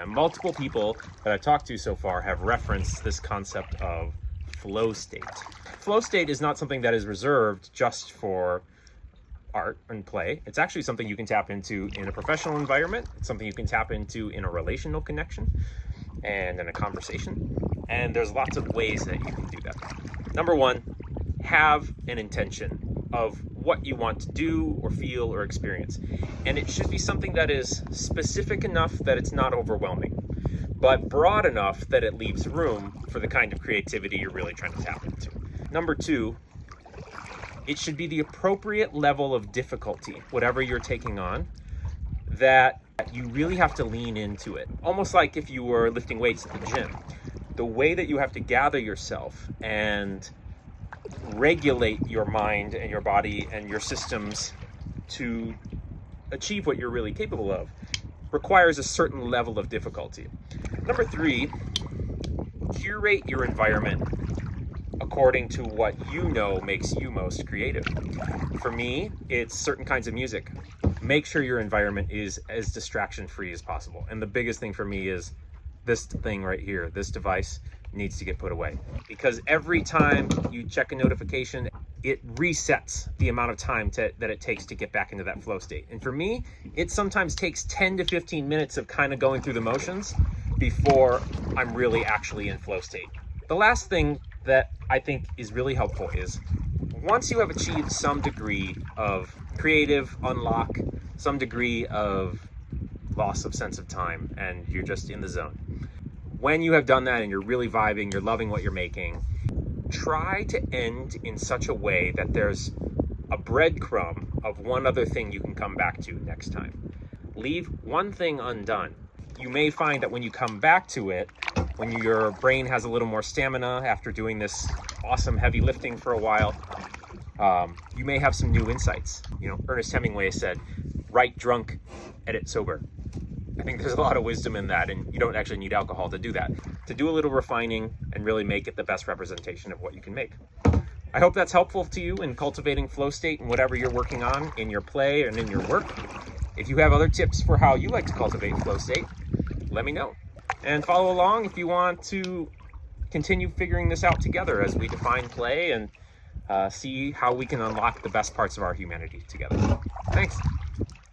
And multiple people that I've talked to so far have referenced this concept of flow state. Flow state is not something that is reserved just for art and play. It's actually something you can tap into in a professional environment. It's something you can tap into in a relational connection and in a conversation. And there's lots of ways that you can do that. Number one, have an intention of what you want to do or feel or experience. And it should be something that is specific enough that it's not overwhelming, but broad enough that it leaves room for the kind of creativity you're really trying to tap into. Number two, it should be the appropriate level of difficulty, whatever you're taking on, that you really have to lean into it. Almost like if you were lifting weights at the gym. The way that you have to gather yourself and regulate your mind and your body and your systems to achieve what you're really capable of requires a certain level of difficulty. Number three, curate your environment according to what you know makes you most creative. For me, it's certain kinds of music. Make sure your environment is as distraction-free as possible. And the biggest thing for me is this thing right here, this device needs to get put away. Because every time you check a notification, it resets the amount of time that it takes to get back into that flow state. And for me, it sometimes takes 10 to 15 minutes of kind of going through the motions before I'm really actually in flow state. The last thing that I think is really helpful is once you have achieved some degree of creative unlock, some degree of loss of sense of time, and you're just in the zone. When you have done that and you're really vibing, you're loving what you're making, try to end in such a way that there's a breadcrumb of one other thing you can come back to next time. Leave one thing undone. You may find that when you come back to it, when your brain has a little more stamina after doing this awesome heavy lifting for a while, you may have some new insights. You know, Ernest Hemingway said, write drunk, edit sober. I think there's a lot of wisdom in that, and you don't actually need alcohol to do that. To do a little refining and really make it the best representation of what you can make. I hope that's helpful to you in cultivating flow state and whatever you're working on in your play and in your work. If you have other tips for how you like to cultivate flow state, let me know. And follow along if you want to continue figuring this out together as we define play and see how we can unlock the best parts of our humanity together. Thanks.